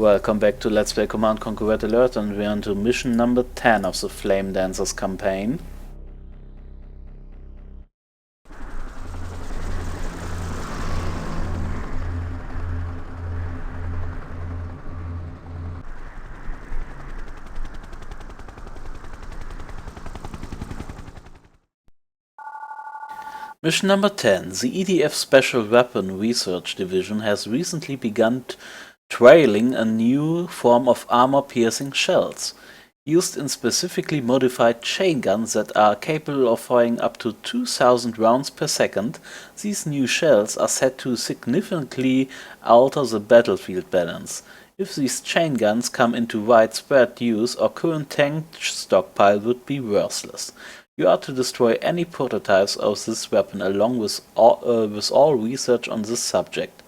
Welcome back to Let's Play Command&Conquer Red Alert, and we're on to mission number 10 of the Flame Dancers campaign. Mission number 10. The EDF Special Weapon Research Division has recently begun trialing a new form of armor-piercing shells, used in specifically modified chain guns that are capable of firing up to 2,000 rounds per second. These new shells are said to significantly alter the battlefield balance. If these chain guns come into widespread use, our current tank stockpile would be worthless. You are to destroy any prototypes of this weapon along with all research on this subject.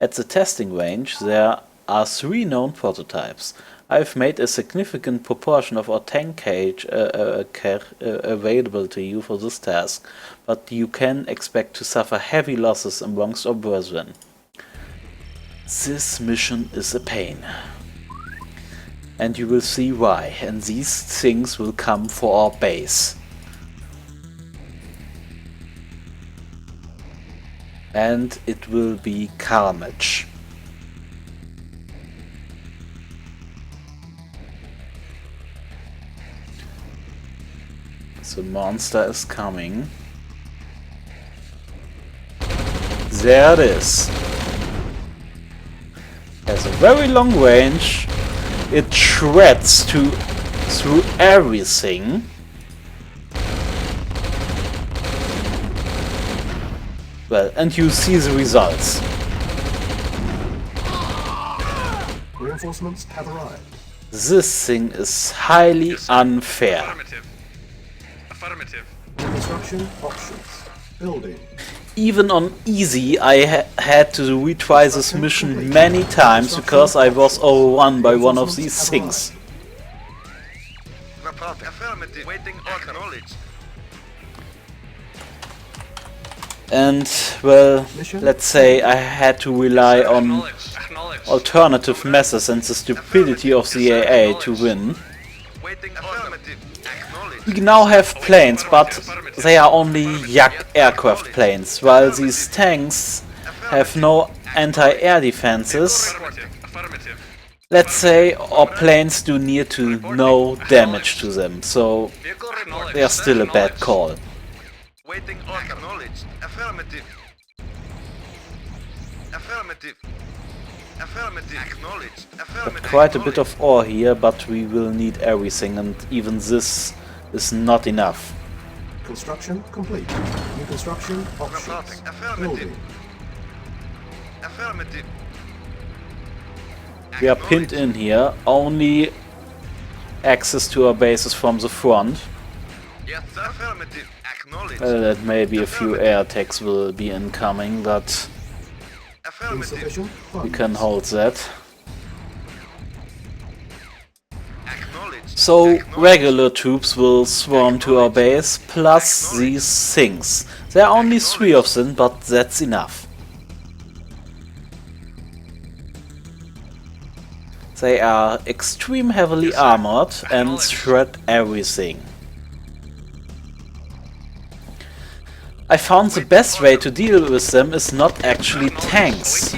At the testing range there are 3 known prototypes. I've made a significant proportion of our tank cage available to you for this task, but you can expect to suffer heavy losses amongst our brethren. This mission is a pain. And you will see why, and these things will come for our base. And it will be carnage. The monster is coming. There it is. Has a very long range. It shreds through everything. Well, and you see the results. Reinforcements have arrived. This thing is highly unfair. Affirmative. Construction options. Building. Even on easy, I had to retry this mission many times because I was overrun by one of these things. Affirmative. Waiting acknowledged. And, well, let's say I had to rely on alternative methods and the stupidity of the AA to win. We now have planes, but they are only Yak aircraft planes, while these tanks have no anti-air defenses. Let's say our planes do near to no damage to them, so they are still a bad call. Waiting acknowledged. Affirmative. Affirmative. Affirmative. Acknowledged. Affirmative. Quite a bit of ore here, but we will need everything, and even this is not enough. Construction complete. New construction options. Building. Affirmative. We are pinned in here, only access to our bases from the front. Yes, sir. Affirmative. That maybe a few air attacks will be incoming, but we can hold that. So regular troops will swarm to our base, plus these things. There are only 3 of them, but that's enough. They are extremely heavily armored and shred everything. I found the best way to deal with them is not actually tanks,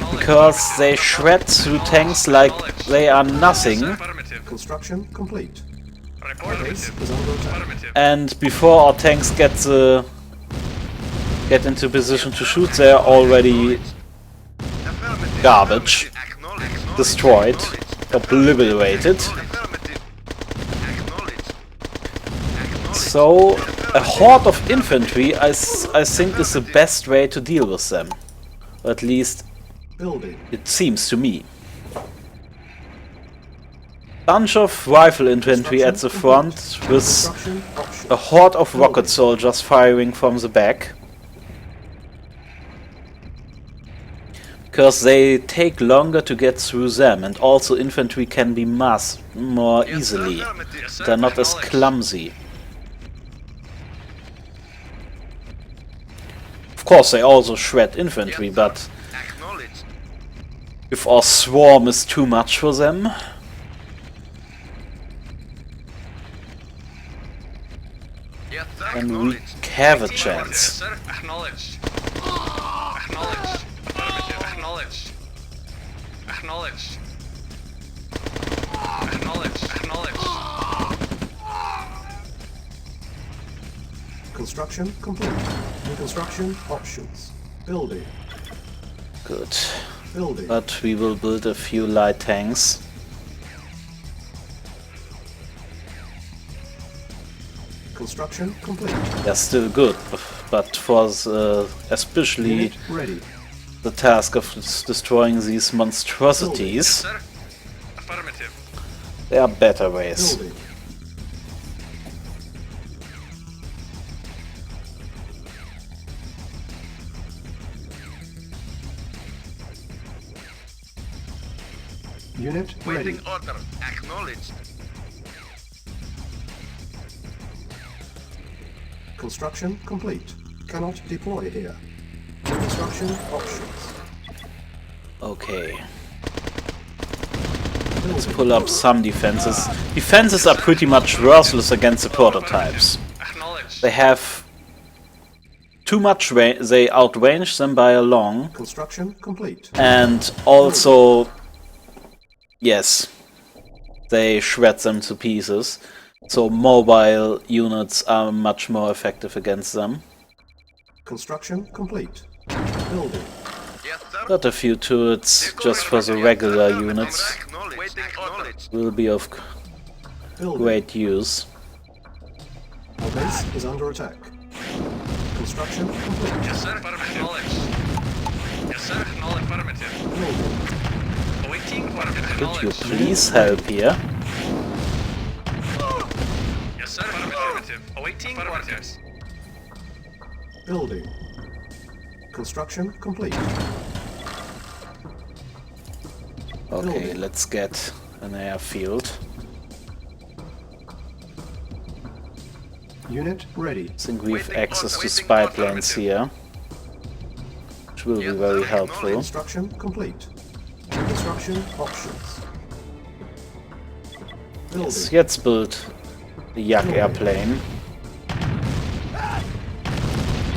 because they shred through tanks like they are nothing. Construction complete. And before our tanks get into position to shoot, they are already garbage, destroyed, obliterated. So a horde of infantry, I think, is the best way to deal with them. Or at least it seems to me. Bunch of rifle infantry at the front with a horde of rocket soldiers firing from the back. Because they take longer to get through them, and also infantry can be massed more easily. They're not as clumsy. Of course, they also shred infantry, but If our swarm is too much for them. Yes, sir. Then we Acknowledged. have a Waiting orders. chance. Yes, sir. Acknowledged. Acknowledged. Affirmative. Acknowledged. Acknowledged. Acknowledged. Acknowledged. Construction complete. New construction options. Building. Good. Building. But we will build a few light tanks. Construction complete. They're still good, but for especially Unit ready. the task of destroying these Yes, monstrosities, sir. Affirmative. there are better ways. Building. Unit ready. Waiting order. Acknowledged. Construction complete. Cannot deploy here. New construction options. Okay. Let's pull up some defenses. Defenses are pretty much worthless against the prototypes. Acknowledged. They have too much range, they outrange them by a long, Construction complete. and also, yes, they shred them to pieces. So mobile units are much more effective against them. Construction complete. Building. Yes, sir. Got a few turrets just for the regular units. Acknowledged. Waiting acknowledged. Will be of Building. great use. Our base is under attack. Construction complete. Yes, sir. Acknowledged. Yes, sir. Acknowledged. Affirmative. Building. Awaiting affirmative. Could you Acknowledged. please help here? Yes, sir. Affirmative. Awaiting orders. Building. Construction complete. Okay, let's get an airfield. Unit ready. I think we have Waiting access to waiting spy order, planes here, which will be Yes, very sir, helpful. Construction complete. New construction options. Building. Yes, let's build the Yak airplane.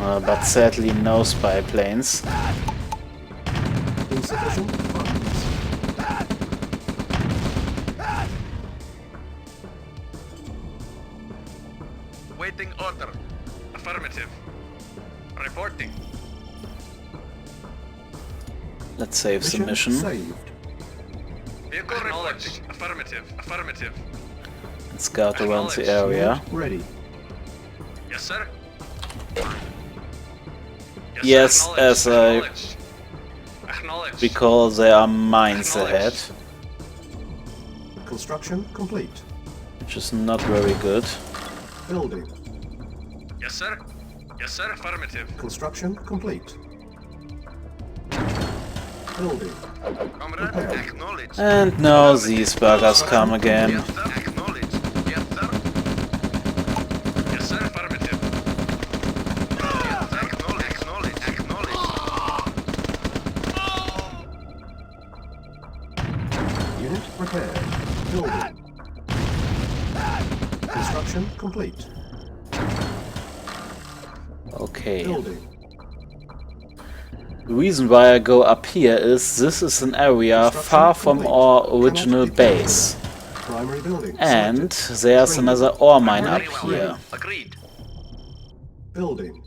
But sadly no spy planes. Insufficient funds. Waiting order. Affirmative. Reporting. Let's save the mission. Saved. Vehicle acknowledged. Affirmative. Affirmative. And scout around the Acknowledged. area. Unit ready. Yes, sir. Yes, sir, as I acknowledged. Acknowledged. recall, there are mines ahead, Acknowledged. Construction complete. which is not very good. Building. Yes, sir. Yes, sir. Affirmative. Construction complete. Building. Comrade, Repair. acknowledged. And now these buggers come again. Yes, sir. Acknowledged. Yes, sir. Yes, sir. Affirmative. Yes, sir. Acknowledged. Acknowledged. Unit repaired. Building. Construction complete. Okay. Building. The reason why I go up here is this is an area far from our original base. Primary building. And selected. there's Training. another ore mine up Very well. here. Agreed. Building.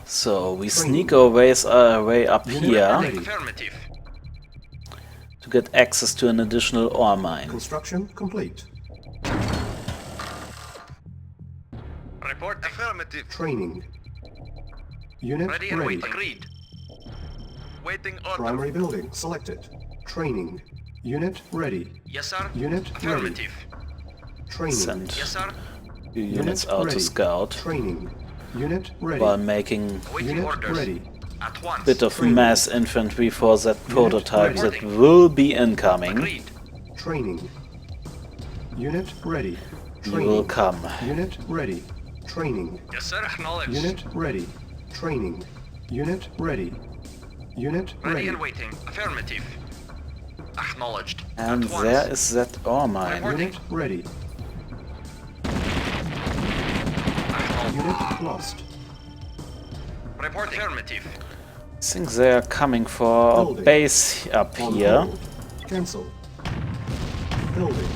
So we sneak our way up here Ready. Affirmative. to get access to an additional ore mine. Construction complete. Report. Affirmative. Training. Unit Ready and wait. Agreed. Waiting order. Primary building selected. Training. Unit ready. Yes, sir. Unit ready. Affirmative. Training. Send Yes, sir. few units out ready. to scout Training. Unit ready. while making Awaiting Unit orders. ready. At once. a bit of Training. mass infantry for that prototype ready. that will be incoming. Agreed. Training. Unit ready. He Training. will come. Unit ready. Training. Yes, sir. Acknowledged. Unit ready. Training. Unit ready. Unit Ready ready. and waiting. Affirmative. Acknowledged. And At once. there is that ore mine. Unit ready. Unit lost. Reporting. Affirmative. I think they are coming for a Building. base up On here. hold. Cancel. Building.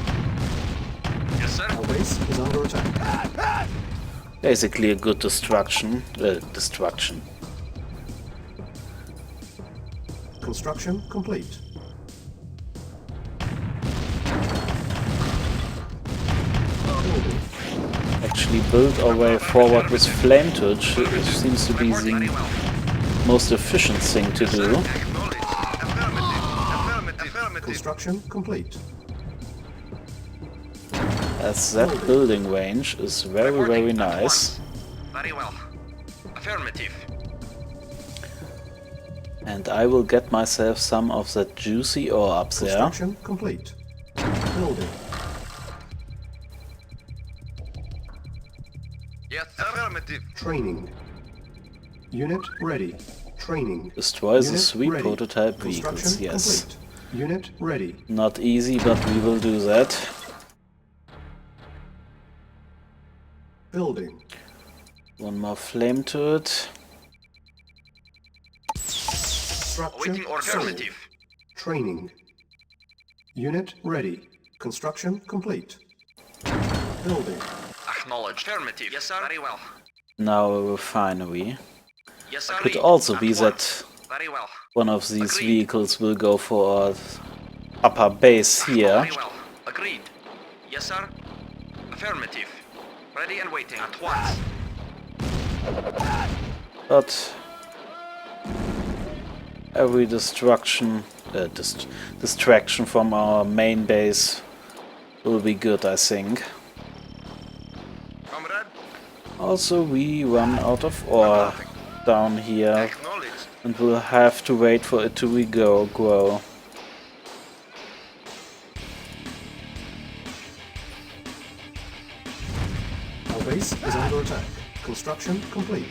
Yes, sir. Our base is under attack. Basically a good destruction. Construction complete. Building. Actually build our way forward with flame torch. It seems to be Reporting very the well. most efficient thing to do. Acknowledged. Affirmative. Affirmative. Construction complete. As that building range is very, Reporting very at nice. once. Very well. Affirmative. And I will get myself some of that juicy ore up there. Construction complete. Building. Yes, sir. Affirmative. Training. Unit ready. Training. Destroy the Unit 3 ready. prototype Construction vehicles, yes. complete. Unit ready. Not easy, but we will do that. Building. One more flame turret. Structure Awaiting order. sold. Affirmative. Training. Unit ready. Construction complete. Building. Acknowledged. Affirmative. Yes, sir. Very well. Now a refinery. Yes, sir. Could also At be once. that Very well. one of these Agreed. vehicles will go for a upper base here. Very well. Agreed. Yes, sir. Affirmative. Ready and waiting. At once. But every distraction from our main base will be good, I think. Comrade. Also, we run out of ore down here Acknowledged. and we'll have to wait for it to grow. Our base is under attack. Construction complete.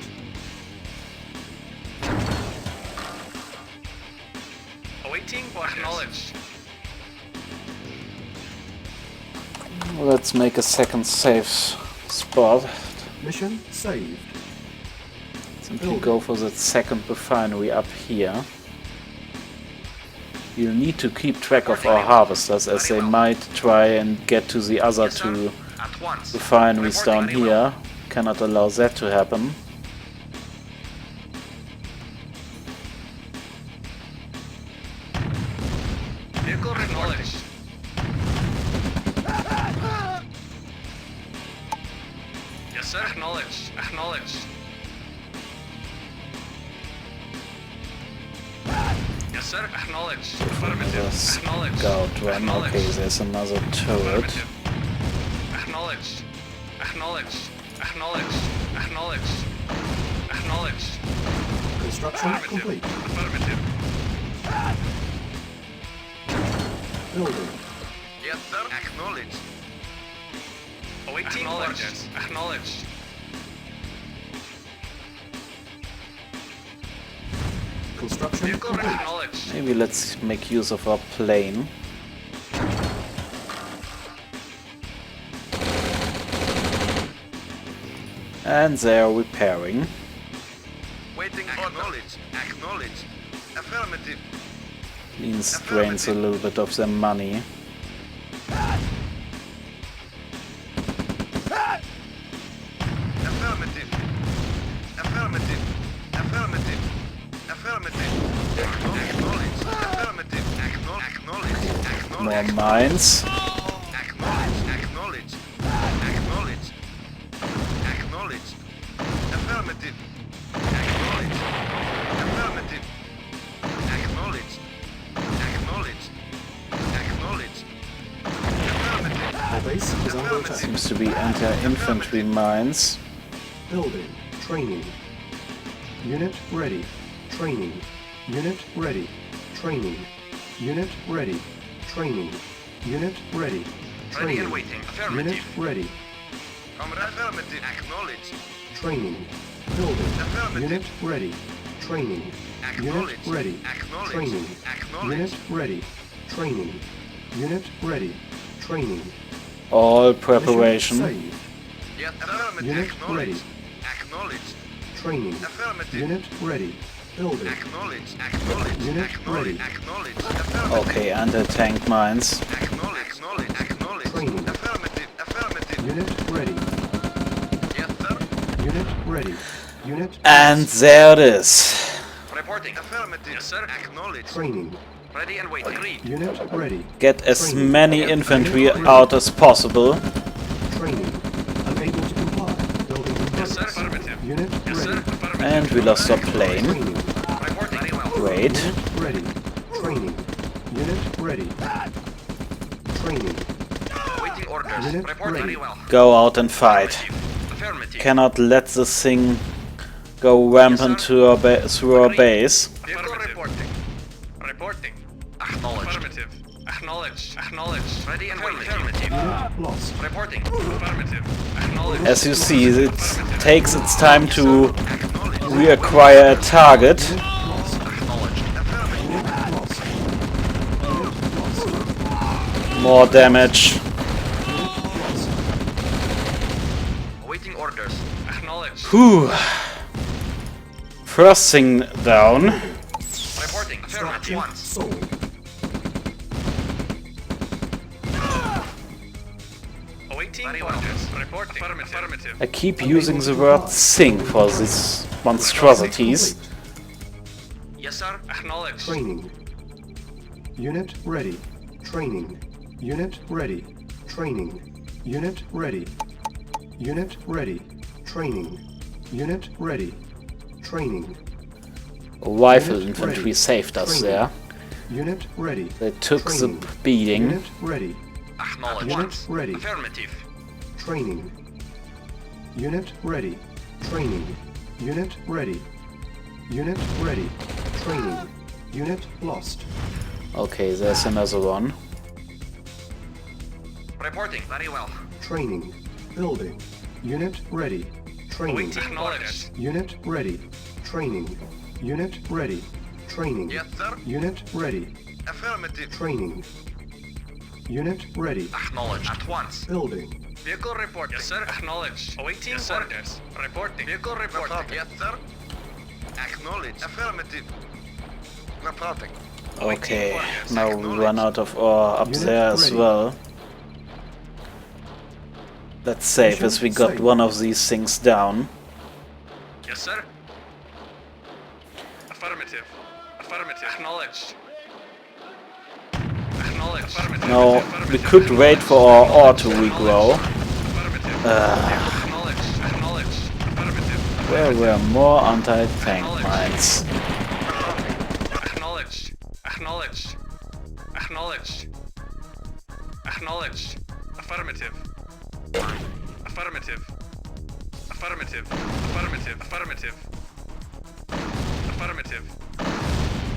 Awaiting. Acknowledged. Let's make a second safe spot. Mission saved. Simply go for that second refinery up here. You'll need to keep track of our harvesters, as they might try and get to the other Yes, sir. two At once. refineries down Reporting very well. here. Cannot allow that to happen. Vehicle acknowledged. Yes, sir. Acknowledged. Acknowledged. Yes, sir. Acknowledged. Affirmative. Another Acknowledged. scout run. Acknowledged. Okay, there's another turret. Affirmative. Acknowledged. Acknowledged. Acknowledged. Acknowledged. Acknowledged. Construction Affirmative. complete. Affirmative. Building. Yes, sir. Acknowledged. Awaiting orders. Acknowledged. Construction Vehicle complete. acknowledged. Maybe let's make use of our plane. And they are repairing. Waiting acknowledged. Acknowledged. Affirmative. Means drains a little bit of their money. Affirmative. Affirmative. Affirmative. Affirmative. Acknowledged. Affirmative. Acknowledged. More Acknowledged. mines. Acknowledged. Acknowledged. Acknowledged. Acknowledged. Affirmative. Acknowledged. Affirmative. Acknowledged. Acknowledged. Acknowledged. Affirmative. Our base is under attack. Seems to be anti-infantry mines. Building. Training. Unit ready. Training. Unit ready. Training. Unit ready. Training. Unit ready. Ready and Training. waiting. Unit Affirmative. ready. Comrade. Affirmative. Acknowledged. Training. Building. Affirmative. Unit ready. Training. Unit ready. Acknowledge. Training. Acknowledge. Unit ready. Training. Unit ready. Training. All Mission preparation. saved. Yes, affirmative. Unit Acknowledge. ready. Acknowledge. Training. Affirmative. Unit ready. Building. Acknowledge. Acknowledge. Unit Acknowledge. ready. Acknowledge. Affirmative. Okay, anti-tank mines. Acknowledge. Acknowledge. Acknowledge. Training. Affirmative. Affirmative. Unit ready. Yes, sir. Unit ready. Unit And there it is. Reporting. Affirmative. Yes, sir. Acknowledge. training. Ready and waiting. Agreed. Unit ready. Get as many infantry out as possible. Training. Unable to comply. Building in Yes, sir. progress. Affirmative. Unit Yes, sir. ready. Affirmative. And we lost our plane. Training. Reporting. Very well. Great. Unit ready. Training. Unit ready. Training. Waiting orders. Unit Report ready. very well. Go out and fight. Affirmative. Affirmative. Cannot let this thing go rampant to our through our base. Vehicle reporting. Reporting. Acknowledged. Affirmative. Acknowledged. Acknowledged. Ready and waiting. Affirmative. Unit lost. Reporting. Affirmative. Acknowledged. As you see, it takes its time to Acknowledged. reacquire a target. Lost. Acknowledged. Affirmative. Unit lost. Unit lost. More damage. Lost. Awaiting orders. Acknowledged. Whew. First thing down. Reporting. Affirmative. Structure Once. sold. Awaiting orders. Reporting. Affirmative. I keep using the word thing for these monstrosities. Yes, sir. Acknowledged. Training. Unit ready. Training. Unit ready. Training. Unit ready. Unit ready. Training. Unit ready. Training. Rifle Unit infantry ready. saved us Training. there. Unit ready. They took the Training. beating. Unit ready. Acknowledged. Unit Once. ready. Affirmative. Training. Unit ready. Training. Unit ready. Unit ready. Training. Unit lost. Okay, there's another one. Reporting. Very well. Training. Building. Unit ready. Training. Awaiting orders. Unit ready. Training. Unit ready. Training. Yes, sir. Unit ready. Affirmative. Training. Unit ready. Acknowledged. At once. Building. Vehicle report. Yes, sir. Acknowledged. Awaiting orders. Reporting. Vehicle report. Yes, sir. Acknowledged. Affirmative. Reporting. Okay, now we run out of ore up Unit there as ready. well. Let's save as we got one of these things down. Yes, sir. Affirmative. Affirmative. Acknowledged. Acknowledged. Affirmative. Now, we could wait for our ore to regrow. Affirmative. Acknowledged. Acknowledged. Affirmative. There were more anti-tank mines. Acknowledged. Acknowledged. Acknowledged. Acknowledged. Affirmative. Affirmative. Affirmative. Affirmative. Affirmative. Affirmative.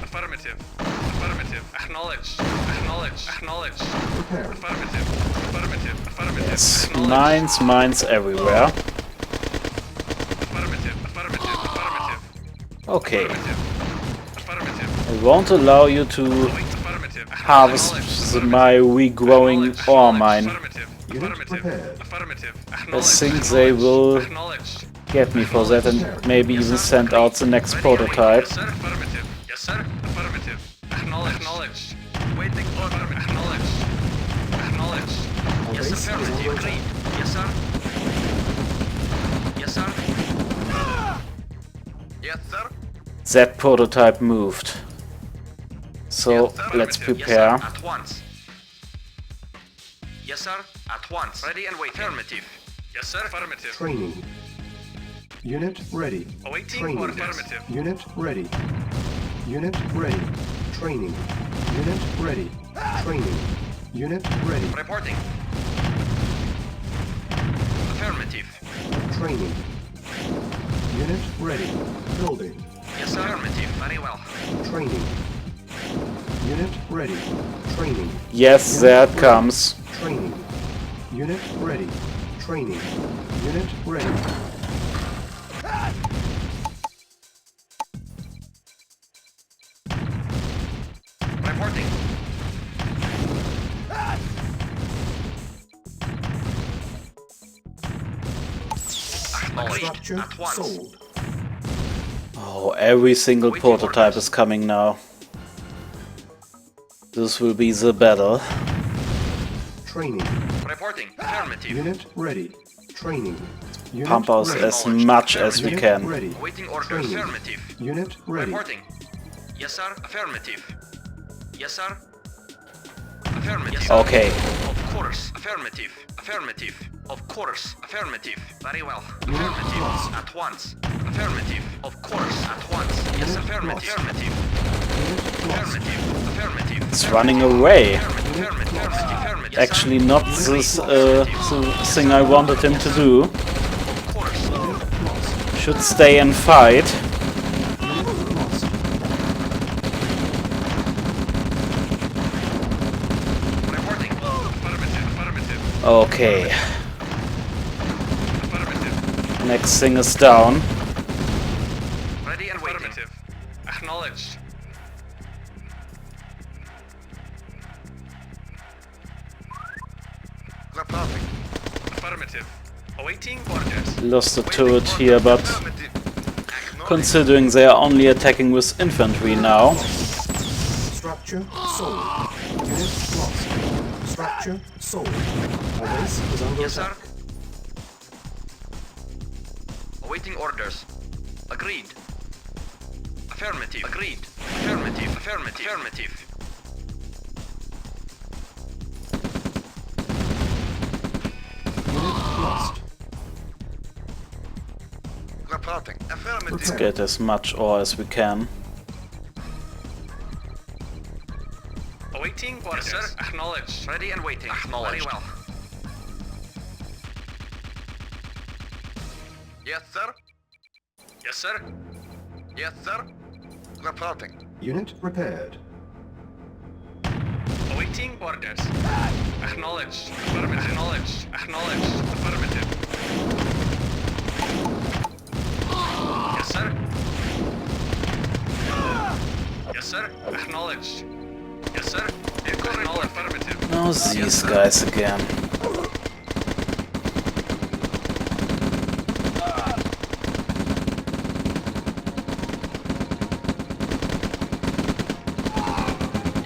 Affirmative. Affirmative. Acknowledged. Acknowledged. Acknowledged. Prepare. Affirmative. Affirmative. Affirmative. Yes, Acknowledged. mines everywhere. Affirmative. Affirmative. Affirmative. Okay, Affirmative. I won't allow you to Affirmative. harvest my regrowing ore mine. Affirmative. Unit Affirmative. prepared. Affirmative. I think they will Acknowledged. get me for that and maybe even send out the next prototype. Yes, sir. Affirmative. Yes, sir. Affirmative. Acknowledged. Waiting order. Acknowledged. Acknowledged. Yes, Base affirmative. is Agreed. Yes, sir. Yes, sir. Yes, sir. That prototype moved. So Yes, sir. let's Affirmative. prepare. Yes, sir. At once. Yes, sir. At once. Ready and waiting. Affirmative. Yes, sir. Affirmative. Training. Unit ready. Awaiting Training. orders. Affirmative. Unit ready. Unit ready. Training. Unit ready. Training. Unit ready. Reporting. Affirmative. Training. Unit ready. Building. Yes, sir. Affirmative. Very well. Training. Unit ready. Training. Yes, there it comes. Training. Unit ready. Training. Unit ready. Structure At once. sold. Oh, every single Waiting prototype orders. is coming now. This will be the battle. Training. Reporting. Affirmative. Unit ready. Training. Unit Pump us ready. as much as we Unit can. ready. Awaiting orders. Training. Affirmative. Unit ready. Reporting. Yes, sir. Affirmative. Yes, sir. Affirmative. Yes, sir. Okay. Of course. Affirmative. Affirmative. Of course. Affirmative. Very well. Unit Affirmative. lost. At once. Affirmative. Of course. At once. Yes, Unit affirmative. lost. Affirmative. Unit lost. Affirmative. Affirmative. It's running away. Affirmative. Affirmative. Yes, sir. Actually not this the thing I wanted him to do. Of course. Unit lost. Should stay and fight. Unit lost. Reporting. Affirmative. Affirmative. Okay. Affirmative. Next thing is down. Ready and waiting. Affirmative. Acknowledged. Reporting. Affirmative. Awaiting orders. Lost a turret here, but considering they are only attacking with infantry now. Structure sold. Unit lost. Structure sold. Our base is under Yes, sir. attack. Awaiting orders. Agreed. Affirmative. Agreed. Affirmative. Affirmative. Affirmative. Unit lost. Reporting. Affirmative. Let's get as much ore as we can. Awaiting orders. Yes, sir. Acknowledged. Ready and waiting. Acknowledged. Very well. Yes, sir. Yes, sir. Yes, sir. Reporting. Unit repaired. Awaiting orders. Acknowledged. Affirmative. Acknowledged. Acknowledged. Affirmative. Yes, sir. Yes, sir. Acknowledged. Yes, sir. Acknowledged. Affirmative. Now these guys again.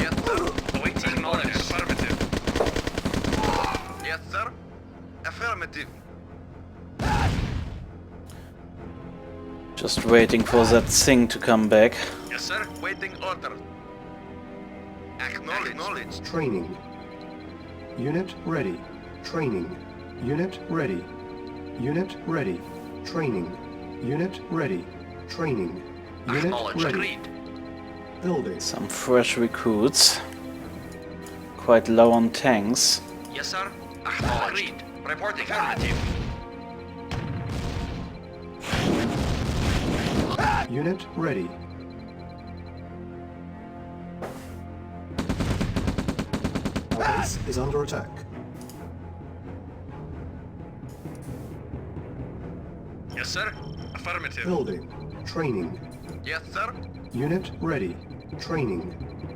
Yes, sir. Awaiting orders. Affirmative. Yes, sir. Affirmative. Just waiting for that thing to come back. Yes, sir. Waiting order. Acknowledged. Training. Unit ready. Training. Unit ready. Unit ready. Training. Unit ready. Training. Unit Acknowledged. ready. Agreed. Building. Some fresh recruits. Quite low on tanks. Yes, sir. Acknowledged. Agreed. Reporting. Affirmative. Unit ready. Our base is under attack. Yes, sir. Affirmative. Building. Training. Yes, sir. Unit ready. Training.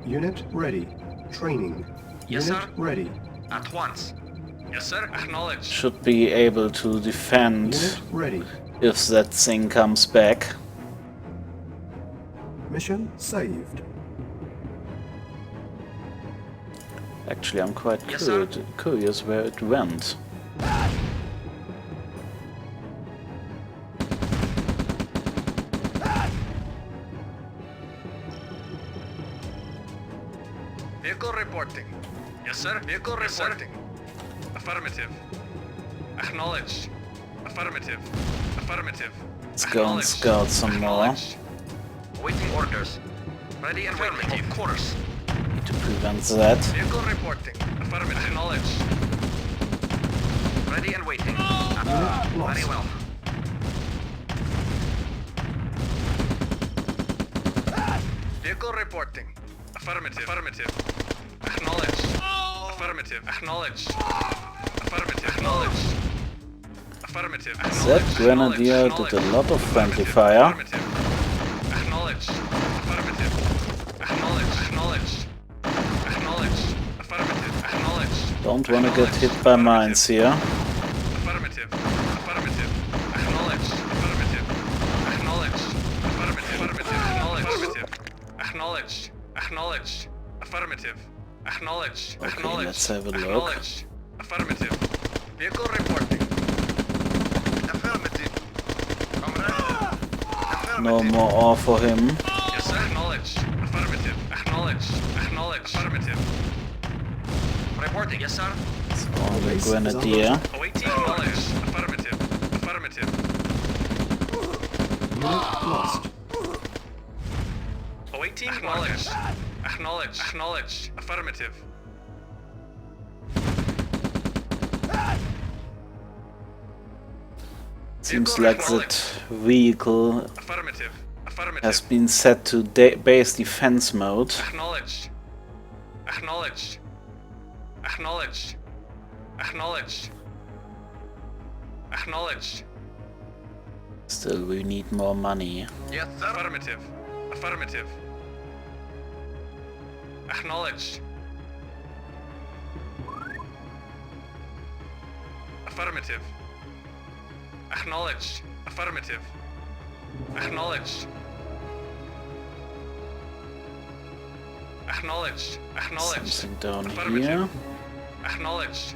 Unit ready. Training. Yes, Unit sir. ready. At once. Yes, sir. Acknowledged. Should be able to defend Unit ready. if that thing comes back. Mission saved. Actually, I'm quite Yes, sir. curious where it went. Vehicle reporting. Yes, sir. Vehicle reporting. Affirmative. Acknowledged. Affirmative. Affirmative. Let's go and scout some more. Acknowledged. Waiting orders. Ready and waiting. Of course. To prevent that. Vehicle reporting. Affirmative. Acknowledged. Ready and waiting. Unit lost. Very well. Vehicle reporting. Affirmative. Affirmative. Acknowledged. Affirmative. Acknowledged. Affirmative. Acknowledged. Affirmative. That grenadier did a lot of friendly fire. Affirmative. Acknowledged. Affirmative. Acknowledged. Acknowledged. Acknowledged. Affirmative. Acknowledged. Don't wanna get hit by mines here. Affirmative. Affirmative. Acknowledged. Acknowledged. Affirmative. Acknowledged. Okay, Acknowledged. let's have a look. Acknowledged. Affirmative. Vehicle reporting. Affirmative. Comrade. Affirmative. No more ore for him. Yes, sir. Acknowledged. Affirmative. Acknowledged. Acknowledged. Affirmative. Reporting. Yes, sir. It's only Grenadier. Awaiting knowledge. Affirmative. Affirmative. Unit lost. Awaiting knowledge. Acknowledge. Acknowledge. Affirmative. Seems like that vehicle Affirmative. Affirmative. has been set to base defense mode. Acknowledged. Acknowledged. Acknowledged. Acknowledged. Acknowledged. Still, we need more money. Yes, sir. Affirmative. Affirmative. Acknowledged. Affirmative. Acknowledged. Affirmative. Acknowledged. Acknowledged. Acknowledged. Something down Affirmative. here. Acknowledged.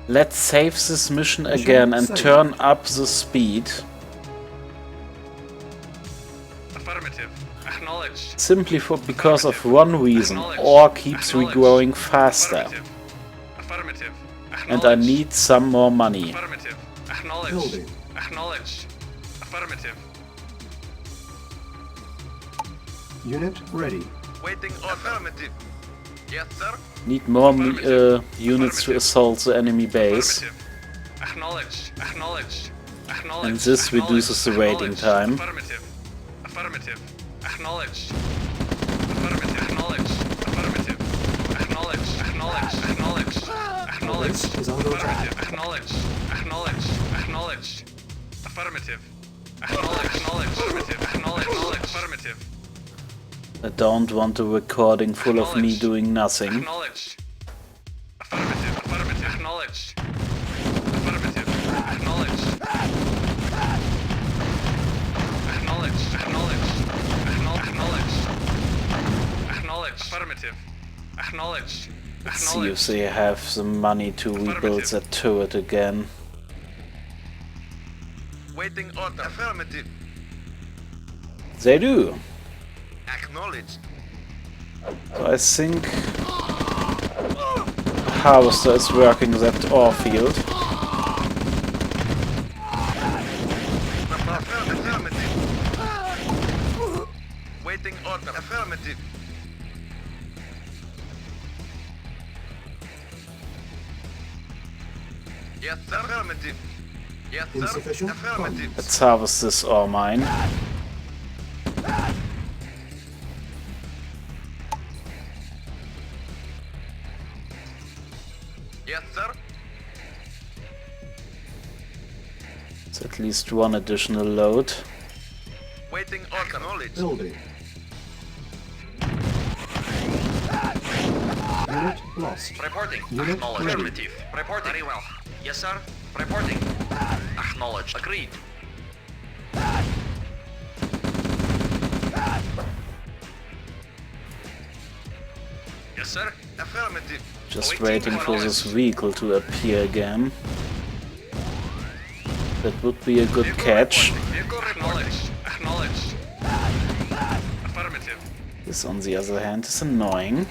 Let's save this mission again and saved. turn up the speed. Affirmative. Acknowledged. Simply because of one reason. Ore keeps regrowing faster. Affirmative. Affirmative. And I need some more money. Affirmative. Acknowledged. Building. Acknowledged. Affirmative. Unit ready. Waiting on affirmative. Yes, sir. Need more units to assault the enemy base. Affirmative. Acknowledged. Acknowledged. Acknowledged. And this reduces the waiting time. Affirmative. Affirmative. Acknowledged. Affirmative. Acknowledged. Affirmative. Acknowledged. Acknowledged. Acknowledged. Acknowledged. Base is under attack. Acknowledged. Acknowledged. Acknowledged. Affirmative. Acknowledged. Acknowledged. Affirmative. Acknowledged. Affirmative. I don't want a recording full of me doing nothing. Acknowledged. Affirmative. Affirmative. Acknowledged. Affirmative. Acknowledged. Acknowledged. Acknowledged. Acknowledged. Acknowledged. Affirmative. Acknowledged. Let's see if they have the money to rebuild that turret again. Waiting order. Affirmative. They do. Acknowledged. So I think Harvester is working that ore field. Affirmative. Waiting order. Affirmative. Yes, sir. Affirmative. Yes, sir. Insufficient Affirmative. Let's harvest this ore mine. Yes, sir. It's at least one additional load. Waiting order. Acknowledged. Building. Unit lost. Reporting. Unit Acknowledged. ready. Affirmative. Reporting. Very well. Yes, sir. Reporting. Acknowledged. Agreed. Yes, sir. Affirmative. Just Awaiting waiting for this acknowledged. vehicle to appear again. That would be a good catch. Vehicle acknowledged. Acknowledged. Affirmative. This, on the other hand, is annoying.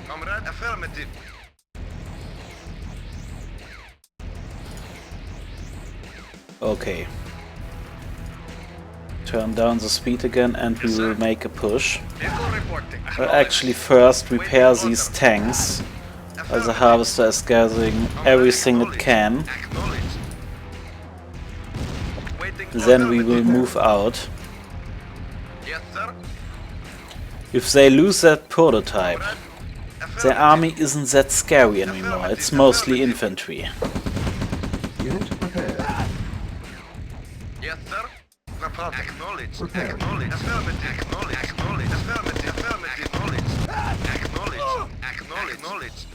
Comrade. Affirmative. Okay. Turn down the speed again and we will make a push. Vehicle reporting. But actually first repair these tanks. While the harvester is gathering everything it can. Acknowledged. Waiting Then we will affirmative. move out. Yes, sir. If they lose that prototype, their Affirmative. army isn't that scary anymore. It's mostly infantry. Unit prepared. Yes, sir. Acknowledged. Prepare. Acknowledged. Affirmative. Acknowledged. Acknowledged. Affirmative. Affirmative. Acknowledged. Acknowledged. Acknowledged.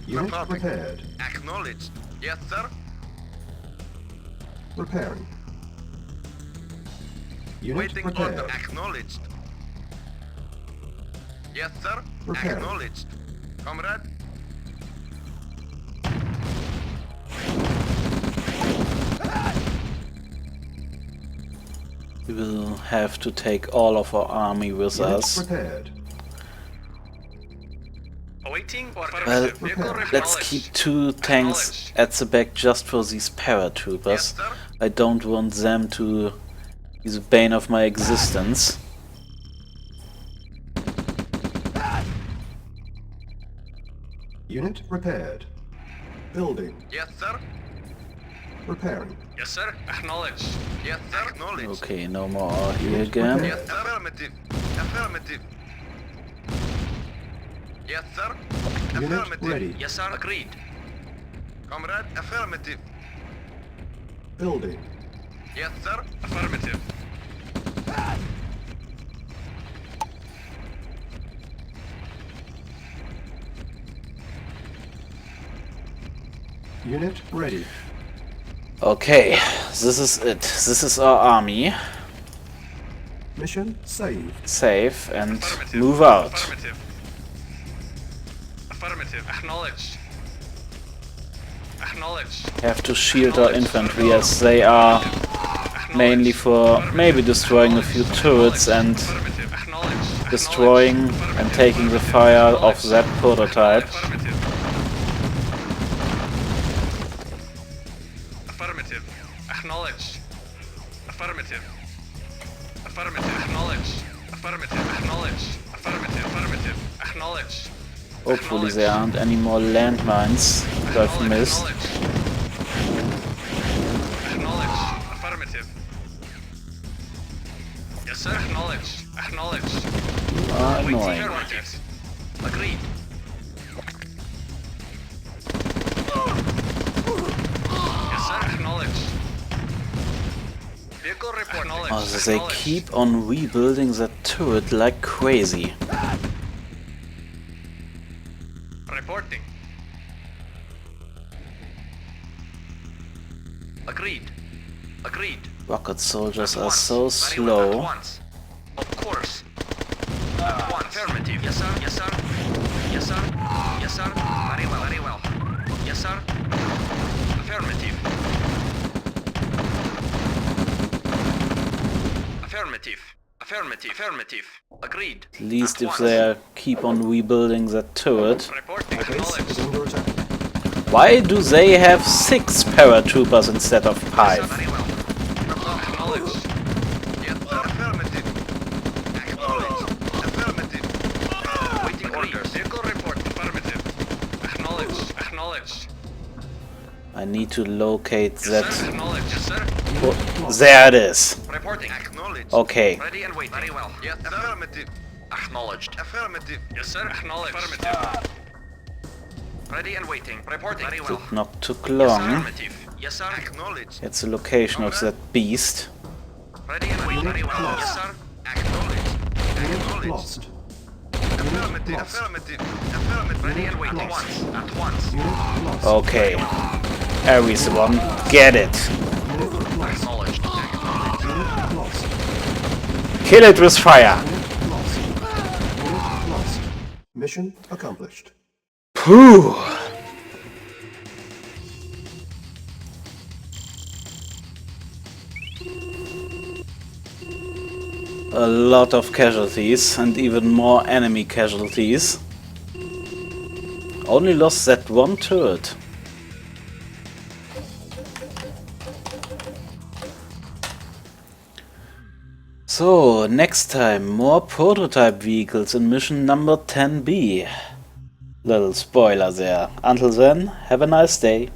Unit Reporting. prepared. Acknowledged. Yes, sir. Repairing. Unit Waiting prepared. order. Acknowledged. Yes, sir. Repairing. Acknowledged. Comrade. We will have to take all of our army with Unit us. prepared. Awaiting Well, affirmative. Vehicle let's acknowledged. keep 2 tanks at the back just for these paratroopers. Yes, sir. I don't want them to be the bane of my existence. Unit repaired. Building. Yes, sir. Repairing. Yes, sir. Acknowledged. Yes, sir. Acknowledged. Okay, no more here again. Yes, affirmative. Affirmative. Yes, sir. Unit Affirmative. ready. Yes, sir. Agreed. Comrade, affirmative. Building. Yes, sir. Affirmative. Unit ready. Okay, this is it. This is our army. Mission saved. Save and Affirmative. move out. Affirmative. Affirmative. Acknowledged. Acknowledged. Have to shield our infantry as they are mainly for maybe destroying a few turrets and Affirmative. Acknowledged. destroying and taking the fire of that prototype. Affirmative. Affirmative. Acknowledged. Affirmative. Affirmative. Acknowledged. Affirmative. Acknowledged. Affirmative. Affirmative. Acknowledged. Hopefully there aren't any more landmines that I've missed. Acknowledged. Affirmative. Yes, sir. Acknowledged. Acknowledged. Annoying. Affirmative. Agreed. Yes, sir. Acknowledged. Vehicle report. Acknowledged. Oh, they keep on rebuilding that turret like crazy. Reporting. Agreed. Agreed. Rocket soldiers At are once. so Very well. At slow. once. Of course. At once. Affirmative. Yes, sir. Yes, sir. Yes, sir. Yes, sir. Very well. Very well. Yes, sir. Affirmative. Affirmative. Affirmative. Affirmative. Agreed. At least At if once. they keep on rebuilding that turret. Reporting. Our base is Acknowledged. under attack. Why do they have 6 paratroopers instead of Yes, sir. 5? Very well. Acknowledged. Yes, sir. Affirmative. Acknowledged. Affirmative. Waiting orders. Vehicle report. Affirmative. Acknowledged. Acknowledged. I need to locate Yes, that. sir. Acknowledged. Yes, sir. Oh, there it is. Reporting. Acknowledged. Okay. Ready and waiting. Very well. Yes, sir. Affirmative. Acknowledged. Affirmative. Yes, sir. Acknowledged. Affirmative. Ready and waiting. Reporting. Very well. Not took Yes, sir. long. Affirmative. Yes, sir. Acknowledged. It's the location of that beast. Ready and waiting. Very well. Yes, sir. Acknowledged. Unit Acknowledged. lost. Affirmative. lost. Affirmative. Affirmative. Ready and waiting. At lost. once. At once. Unit lost. Okay. Everyone, get it. Unit lost. Acknowledged. Acknowledged. Unit lost. Kill it with fire. Unit lost. Unit lost. Mission accomplished. Phew. A lot of casualties and even more enemy casualties. Only lost that one turret. So, next time, more prototype vehicles in mission number 10B. Little spoiler there. Until then, have a nice day.